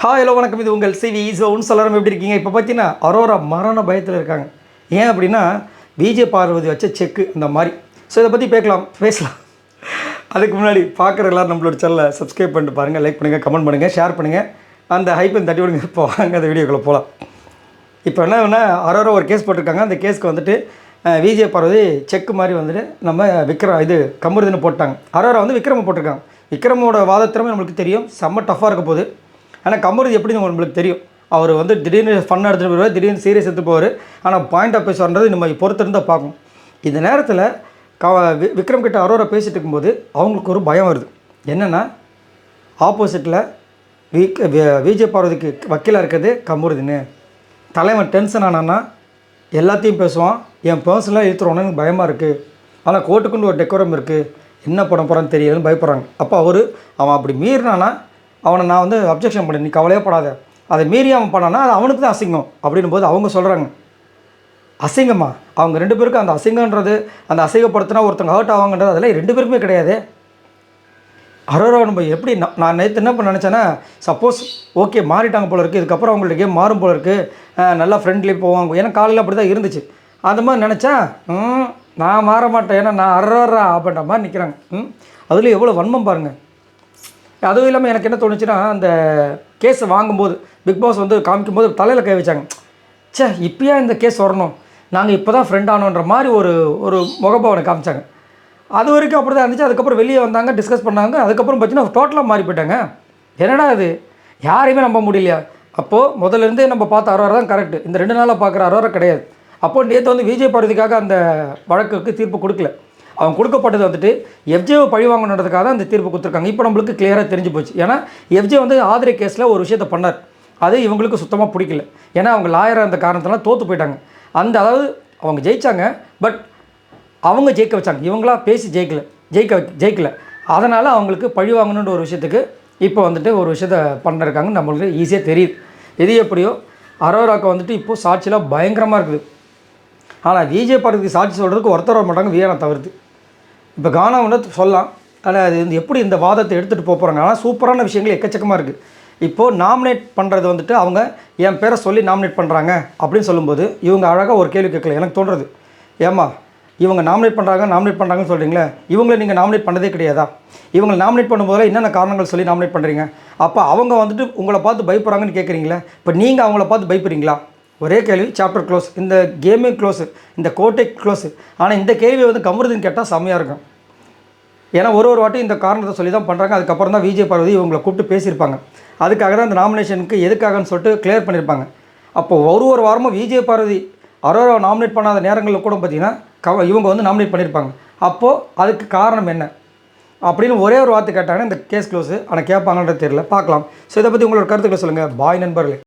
Hi hello வணக்கம். இது உங்கள் சிவி ஸோன் சொல்லலாம். எப்படி இருக்கீங்க? இப்போ பார்த்தீங்கன்னா அரோரா மரண பயத்தில் இருக்காங்க. ஏன் அப்படின்னா விஜய் பார்வதி வச்ச செக்கு இந்த மாதிரி. ஸோ இதை பற்றி பேசலாம். அதுக்கு முன்னாடி பார்க்குற எல்லோரும் நம்மளோட சேனலை சப்ஸ்கிரைப் பண்ணிட்டு பாருங்கள், லைக் பண்ணுங்கள், கமெண்ட் பண்ணுங்கள், ஷேர் பண்ணுங்கள். அந்த ஹைப்பை தட்டி விடுங்க. இப்போ வாங்க அந்த வீடியோக்குள்ளே போகலாம். இப்போ என்ன அரோரா ஒரு கேஸ் போட்டிருக்காங்க. அந்த கேஸ்க்கு வந்துட்டு விஜய் பார்வதி செக்கு மாதிரி வந்துட்டு நம்ம கமருதின்னு போட்டாங்க. அரோரா விக்ரம போட்டிருக்காங்க. விக்ரமோட வாதத்திறமை நம்மளுக்கு தெரியும், செம்ம டஃப்பாக இருக்க போகுது. ஆனால் கமருதி எப்படின்னு நம்மளுக்கு தெரியும். அவர் திடீர்னு ஃபன்னாக எடுத்துகிட்டு போவார், திடீர்னு சீரியஸ் எடுத்துகிட்டு போவார். ஆனால் பாயிண்ட் ஆஃப் பேசுறது நம்ம பொறுத்திருந்தால் பார்க்கணும். இந்த நேரத்தில் விக்ரம் கிட்ட அரோரா பேசிகிட்டு இருக்கும்போது அவங்களுக்கு ஒரு பயம் வருது. என்னென்னா ஆப்போசிட்டில் விஜய் பார்வதிக்கு வக்கீலாக இருக்கிறது கமருதின்னு. தலைவன் டென்ஷன் ஆனான்னா எல்லாத்தையும் பேசுவான். என் பர்சனலாக இழுத்துருவோன்னு எனக்கு பயமாக இருக்குது. ஆனால் கோர்ட்டுக்குன்னு ஒரு டெக்கோரம் இருக்குது, என்ன பண்ண போகிறான்னு தெரியாதுன்னு பயப்படுறாங்க. அப்போ அவன் அப்படி மீறினானா அவனை நான் அப்ஜெக்ஷன் பண்ணேன், நீ கவலையே படாத, அதை மீறி அவன் பண்ணானா அது அவனுக்கு தான் அசிங்கம் அப்படின்னும் போது அவங்க சொல்கிறாங்க, அசிங்கமா? அவங்க ரெண்டு பேருக்கும் அந்த அசிங்கன்றது, அந்த அசிங்கப்படுத்தினா ஒருத்தங்க ஹர்ட் ஆவாங்கன்றது அதெல்லாம் ரெண்டு பேருக்குமே கிடையாது. அரோரா நம்ம எப்படி நான் நேற்று என்ன பண்ண நினச்சேன்னா, சப்போஸ் ஓகே மாறிட்டாங்க போல இருக்குது, இதுக்கப்புறம் அவங்கள்ட்ட கேம் மாறும் போல இருக்குது, நல்லா ஃப்ரெண்ட்லி போவாங்க. ஏன்னா காலையில் அப்படி தான் இருந்துச்சு. அந்த மாதிரி நினச்சேன். நான் மாற மாட்டேன், ஏன்னா நான் அரோரா அப்படின்ற மாதிரி நிற்கிறாங்க. அதில் எவ்வளோ வன்மம் பாருங்கள். அதுவும் இல்லாமல் எனக்கு என்ன தோணுச்சுன்னா, அந்த கேஸை வாங்கும்போது பிக் பாஸ் காமிக்கும்போது தலையில் கை வச்சாங்க. இப்போயா இந்த கேஸ் வரணும், நாங்கள் இப்போ தான் ஃப்ரெண்ட் ஆனோன்ற மாதிரி ஒரு முகபாவனை காமிச்சாங்க. அது வரைக்கும் அப்படி தான் இருந்துச்சு. அதுக்கப்புறம் வெளியே வந்தாங்க, டிஸ்கஸ் பண்ணாங்க. அதுக்கப்புறம் பார்த்தீங்கன்னா டோட்டலாக மாறி போயிட்டாங்க. என்னடா அது, யாரையுமே நம்ப முடியலையா? அப்போது முதல்லேருந்தே நம்ம பார்த்த அரோரா தான் கரெக்டு, இந்த 2 நாளாக பார்க்குற அரோரா கிடையாது. அப்போது நேற்று விஜய் பார்வதிக்காக அந்த வழக்குக்கு தீர்ப்பு கொடுக்கல. அவங்க கொடுக்கப்பட்டது எஃப்ஜேவை பழிவாங்கணுன்றதுக்காக தான் அந்த தீர்ப்பு கொடுத்துருக்காங்க. இப்போ நம்மளுக்கு கிளியராக தெரிஞ்சு போச்சு. ஏன்னா எஃப்ஜே ஆதிரை கேஸில் ஒரு விஷயத்தை பண்ணார், அது இவங்களுக்கு சுத்தமாக பிடிக்கல. ஏன்னா அவங்க லாயராக இருந்த காரணத்தினால தோற்று போயிட்டாங்க. அதாவது அவங்க ஜெயித்தாங்க, பட் அவங்க ஜெயிக்க வச்சாங்க, இவங்களா பேசி ஜெயிக்கலை. அதனால் அவங்களுக்கு பழி வாங்கணுன்ற ஒரு விஷயத்துக்கு இப்போ ஒரு விஷயத்தை பண்ணிருக்காங்க. நம்மளுக்கு ஈஸியாக தெரியுது. எது எப்படியோ அரோராவுக்கு இப்போது சாட்சியெலாம் பயங்கரமாக இருக்குது. ஆனால் விஜய் பார்வதிக்கு சாட்சி சொல்கிறதுக்கு ஒருத்தர் வர மாட்டாங்க, வியானா தவிர்த்து. இப்போ கானா சொல்லலாம், ஆனால் அது எப்படி இந்த வாதத்தை எடுத்துகிட்டு போகிறாங்க. ஆனால் சூப்பரான விஷயங்கள் எக்கச்சக்கமாக இருக்குது. இப்போது நாமினேட் பண்ணுறது அவங்க என் பேரை சொல்லி நாமினேட் பண்ணுறாங்க அப்படின்னு சொல்லும்போது இவங்க அழகாக ஒரு கேள்வி கேட்கல. எனக்கு தோன்றது, ஏம்மா இவங்க நாமினேட் பண்ணுறாங்கன்னு சொல்கிறீங்களே, இவங்களை நீங்கள் நாமினேட் பண்ணதே கிடையாதா? இவங்களை நாமினேட் பண்ணும்போது என்னென்ன காரணங்கள் சொல்லி நாமினேட் பண்ணுறீங்க? அப்போ அவங்க உங்களை பார்த்து பயப்படுறாங்கன்னு கேட்குறீங்களே, இப்போ நீங்கள் அவங்கள பார்த்து பயப்படுறீங்களா? ஒரே கேள்வி, சாப்டர் க்ளோஸ், இந்த கேமே க்ளோஸு, இந்த கோர்ட்டே க்ளோஸு. ஆனால் இந்த கேள்வி கமருதின்னு கேட்டால் செம்மையாக இருக்கும். ஏன்னா ஒரு வாட்டி இந்த காரணத்தை சொல்லி தான் பண்ணுறாங்க. அதுக்கப்புறம் தான் விஜய் பார்வதி இவங்களை கூப்பிட்டு பேசியிருப்பாங்க. அதுக்காக தான் இந்த நாமினேஷனுக்கு எதுக்காகன்னு சொல்லிட்டு கிளியர் பண்ணியிருப்பாங்க. அப்போது ஒரு வாரமாக விஜய் பார்வதி அரோரா நாமினேட் பண்ணாத நேரங்களில் கூட பார்த்திங்கன்னா இவங்க நாமினேட் பண்ணியிருப்பாங்க. அப்போது அதுக்கு காரணம் என்ன அப்படின்னு ஒரே ஒரு வார்த்தை கேட்டாங்கன்னா இந்த கேஸ் க்ளோஸு. ஆனால் கேட்பாங்கன்றது தெரியல, பார்க்கலாம். ஸோ இதை பற்றி உங்களோட கருத்துக்களை சொல்லுங்கள். பாய் நண்பர்களே.